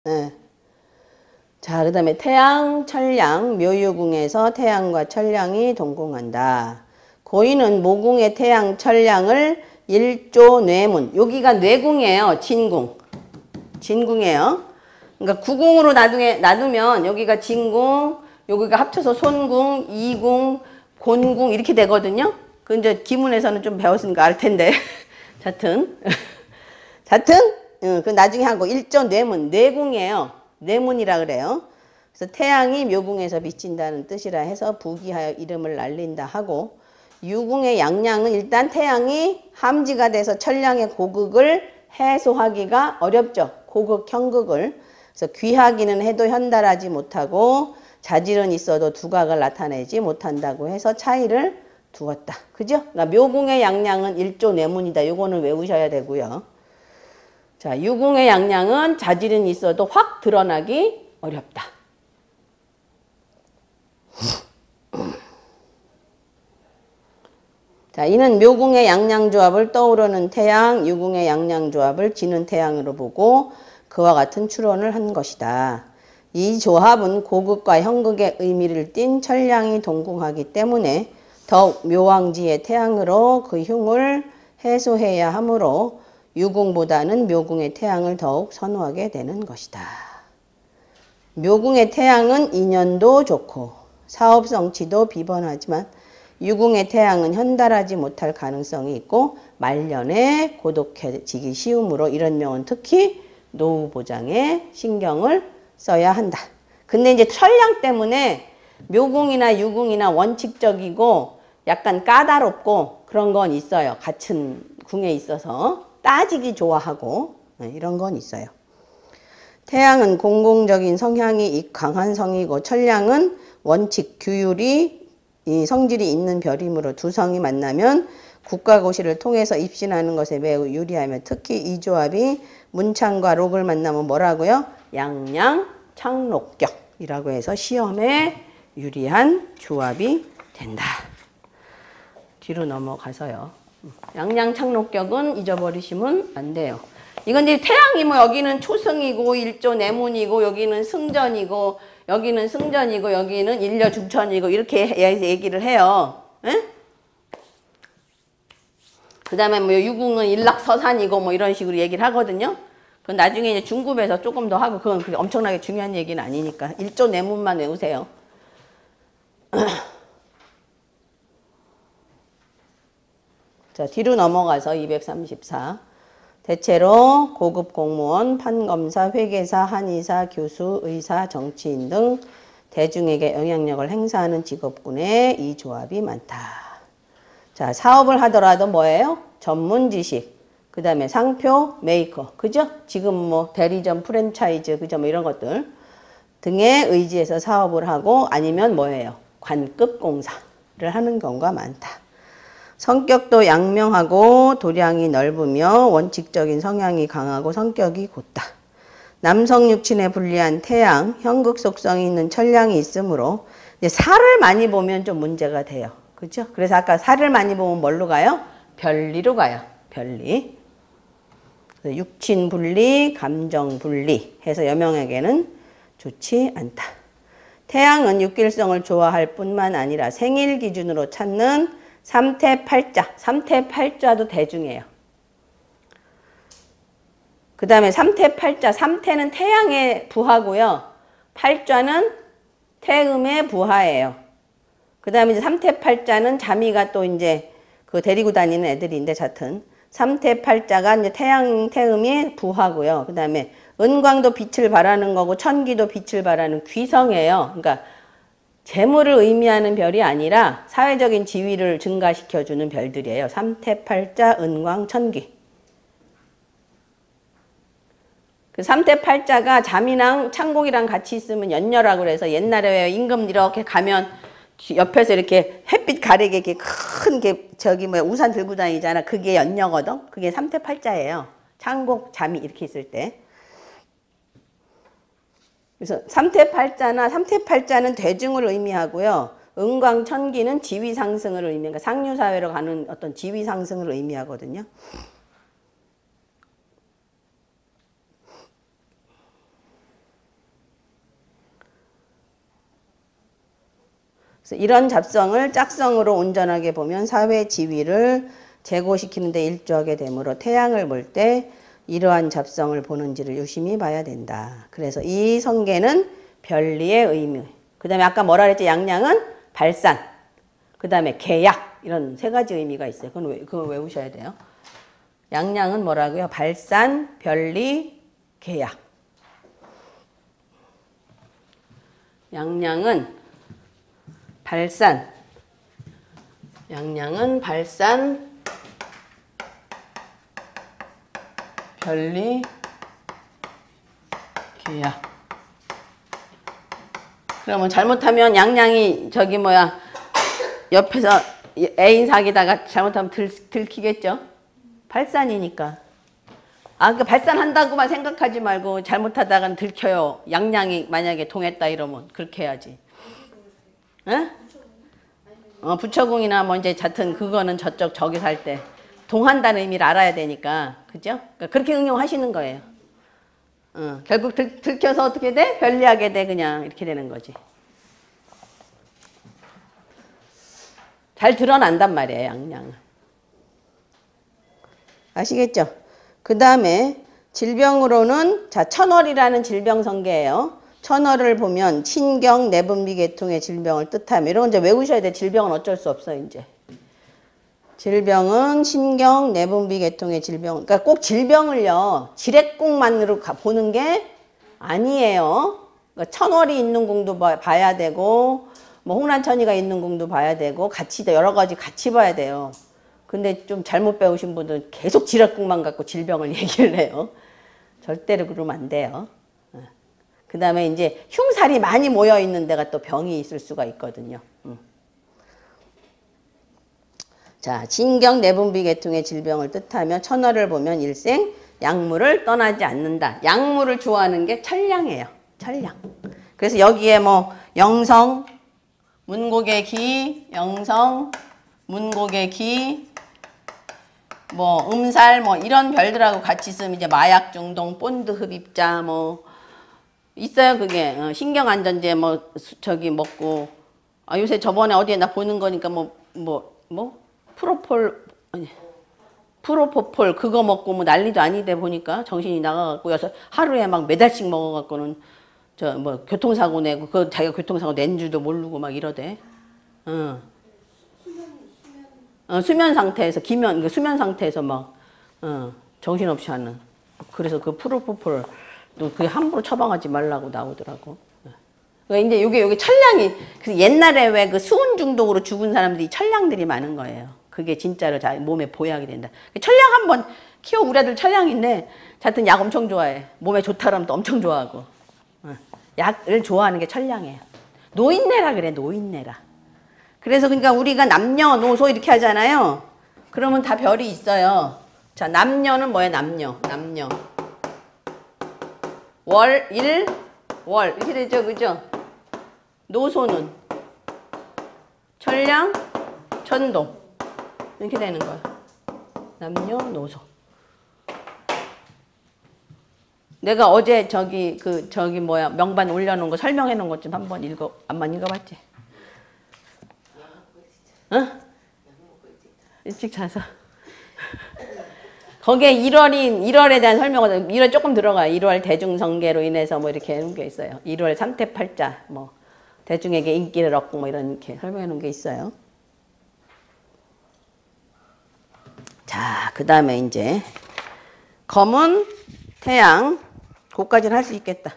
예. 자, 그 다음에 태양, 천량, 묘유궁에서 태양과 천량이 동궁한다. 고인은 모궁의 태양, 천량을 일조 뇌문. 여기가 뇌궁이에요. 진궁. 진궁이에요. 그러니까 구궁으로 놔두면 여기가 진궁, 여기가 합쳐서 손궁, 이궁, 곤궁 이렇게 되거든요. 그 이제 기문에서는 좀 배웠으니까 알 텐데. 자튼. 그 나중에 하고 일조 뇌문, 뇌궁이에요. 뇌문이라 그래요. 그래서 태양이 묘궁에서 비친다는 뜻이라 해서 부기하여 이름을 날린다 하고, 유궁의 양량은 일단 태양이 함지가 돼서 천량의 고극을 해소하기가 어렵죠. 고극, 형극을. 그래서 귀하기는 해도 현달하지 못하고 자질은 있어도 두각을 나타내지 못한다고 해서 차이를 두었다. 그죠? 그러니까 묘궁의 양량은 일조 뇌문이다. 요거는 외우셔야 되고요. 자, 유궁의 양량은 자질은 있어도 확 드러나기 어렵다. 자, 이는 묘궁의 양량조합을 떠오르는 태양, 유궁의 양량조합을 지는 태양으로 보고 그와 같은 추론을 한 것이다. 이 조합은 고극과 형극의 의미를 띤 천량이 동궁하기 때문에 더욱 묘왕지의 태양으로 그 흉을 해소해야 하므로 유궁보다는 묘궁의 태양을 더욱 선호하게 되는 것이다. 묘궁의 태양은 인연도 좋고 사업성취도 비번하지만 유궁의 태양은 현달하지 못할 가능성이 있고 말년에 고독해지기 쉬우므로 이런 명은 특히 노후 보장에 신경을 써야 한다. 근데 이제 천량 때문에 묘궁이나 유궁이나 원칙적이고 약간 까다롭고 그런 건 있어요. 같은 궁에 있어서 따지기 좋아하고 이런 건 있어요. 태양은 공공적인 성향이 강한 성이고 천량은 원칙, 규율이 성질이 있는 별이므로 두 성이 만나면 국가고시를 통해서 입신하는 것에 매우 유리하며 특히 이 조합이 문창과 록을 만나면 뭐라고요? 양양창록격이라고 해서 시험에 유리한 조합이 된다. 뒤로 넘어가서요. 양양창록격은 잊어버리시면 안 돼요. 이건 이제 태양이 뭐 여기는 초승이고 일조 내문이고 여기는 승전이고 여기는 승전이고 여기는 일려중천이고 이렇게 얘기를 해요. 그 다음에 뭐 유궁은 일락서산이고 뭐 이런 식으로 얘기를 하거든요. 그건 나중에 이제 중급에서 조금 더 하고 그건 그렇게 엄청나게 중요한 얘기는 아니니까 일조 내문만 외우세요. 자, 뒤로 넘어가서 234. 대체로 고급 공무원, 판검사, 회계사, 한의사, 교수, 의사, 정치인 등 대중에게 영향력을 행사하는 직업군에 이 조합이 많다. 자, 사업을 하더라도 뭐예요? 전문 지식, 그 다음에 상표, 메이커, 그죠? 지금 뭐 대리점, 프랜차이즈, 그죠? 뭐 이런 것들 등에 의지해서 사업을 하고 아니면 뭐예요? 관급 공사를 하는 경우가 많다. 성격도 양명하고 도량이 넓으며 원칙적인 성향이 강하고 성격이 곧다. 남성 육친에 불리한 태양, 형극 속성이 있는 천량이 있으므로 이제 살을 많이 보면 좀 문제가 돼요. 그렇죠? 그래서 아까 살을 많이 보면 뭘로 가요? 별리로 가요. 별리. 육친 분리, 감정 분리 해서 여명에게는 좋지 않다. 태양은 육길성을 좋아할 뿐만 아니라 생일 기준으로 찾는 삼태팔자, 삼태팔자도 대중이에요. 그 다음에 삼태팔자, 삼태는 태양의 부하고요. 팔자는 태음의 부하예요. 그 다음에 이제 삼태팔자는 자미가 또 이제 그 데리고 다니는 애들인데 자튼 삼태팔자가 이제 태양, 태음이 부하고요. 그 다음에 은광도 빛을 발하는 거고 천기도 빛을 발하는 귀성이에요. 그러니까 재물을 의미하는 별이 아니라 사회적인 지위를 증가시켜주는 별들이에요. 삼태팔자, 은광, 천기. 그 삼태팔자가 잠이랑 창곡이랑 같이 있으면 연녀라고 그래서 옛날에 왜 임금 이렇게 가면 옆에서 이렇게 햇빛 가리게 이렇게 큰 게 저기 뭐야 우산 들고 다니잖아. 그게 연녀거든. 그게 삼태팔자예요. 창곡, 잠이 이렇게 있을 때. 그래서 삼태팔자는 대중을 의미하고요. 은광천기는 지위 상승을 의미하니까 상류사회로 가는 어떤 지위 상승을 의미하거든요. 그래서 이런 잡성을 짝성으로 온전하게 보면 사회 지위를 제고시키는 데 일조하게 되므로 태양을 볼 때 이러한 잡성을 보는지를 유심히 봐야 된다. 그래서 이 성계는 별리의 의미. 그 다음에 아까 뭐라 그랬지? 양양은 발산. 그 다음에 계약. 이런 세 가지 의미가 있어요. 그건 외우셔야 돼요. 양양은 뭐라고요? 발산, 별리, 계약. 양양은 발산, 별리, 계약. 그러면 잘못하면 양양이 옆에서 애인 사귀다가 잘못하면 들키겠죠? 발산이니까. 그러니까 발산한다고만 생각하지 말고 잘못하다가는 들켜요. 양양이 만약에 통했다 이러면 그렇게 해야지. 응? 부처궁이나 뭐 이제 하여튼 그거는 저기서 할 때 동한다는 의미를 알아야 되니까. 그죠? 그러니까 그렇게 응용하시는 거예요. 결국 들켜서 어떻게 돼? 별리하게 돼. 그냥 이렇게 되는 거지. 잘 드러난단 말이에요. 양양은. 아시겠죠? 그 다음에 질병으로는 천월이라는 질병성계예요. 천월을 보면 신경, 내분비 계통의 질병을 뜻하며 이런 건 이제 외우셔야 돼. 질병은 어쩔 수 없어 이제. 질병은 신경, 내분비 계통의 질병. 그러니까 꼭 질병을요. 지레국만으로 보는 게 아니에요. 그러니까 천월이 있는 궁도 봐야 되고 뭐 홍란천이가 있는 궁도 봐야 되고 같이 여러 가지 같이 봐야 돼요. 근데 좀 잘못 배우신 분들은 계속 지레국만 갖고 질병을 얘기를 해요. 절대로 그러면 안 돼요. 그 다음에 이제 흉살이 많이 모여 있는 데가 또 병이 있을 수가 있거든요. 자, 신경 내분비 계통의 질병을 뜻하며 천월을 보면 일생 약물을 떠나지 않는다. 약물을 좋아하는 게 천량이에요. 천량. 그래서 여기에 뭐 영성, 문곡의 기, 영성, 문곡의 기, 뭐 음살 뭐 이런 별들하고 같이 있으면 이제 마약 중독, 본드 흡입자 뭐 있어요. 그게 신경안전제 뭐 저기 먹고 요새 저번에 어디에 나 보는 거니까 프로포폴 그거 먹고 뭐 난리도 아니대 보니까 정신이 나가갖고 여서 하루에 막 매달씩 먹어갖고는 교통사고 내고 그 자기가 교통사고 낸 줄도 모르고 막 이러대. 수면 상태에서 수면 상태에서 막 정신없이 하는. 그래서 그 프로포폴 또 그게 함부로 처방하지 말라고 나오더라고. 그러니까 이제 요게 천량이 그래서 옛날에 왜 그 수은 중독으로 죽은 사람들이 천량들이 많은 거예요. 그게 진짜로 몸에 보약이 된다. 천량 한번 키워 우리 아들 천량인데 하여튼 약 엄청 좋아해. 몸에 좋다라면 또 엄청 좋아하고. 약을 좋아하는 게 천량이에요. 노인네라 그래. 노인네라. 그래서 그러니까 우리가 남녀노소 이렇게 하잖아요. 그러면 다 별이 있어요. 자, 남녀는 뭐예요? 남녀. 월, 일, 월 이렇게 되죠. 그죠? 노소는 천량, 천동 이렇게 되는 거예요. 남녀노소. 내가 어제 명반 올려놓은 거 설명해 놓은 것 좀 한번 안만 읽어봤지? 일찍 자서. 거기에 1월에 대한 설명은 1월 조금 들어가요. 1월 대중성계로 인해서 뭐 이렇게 해놓은 게 있어요. 1월 삼태팔자 뭐 대중에게 인기를 얻고 뭐 이렇게 설명해 놓은 게 있어요. 자, 그 다음에 이제 검은 태양, 그까지는 할 수 있겠다.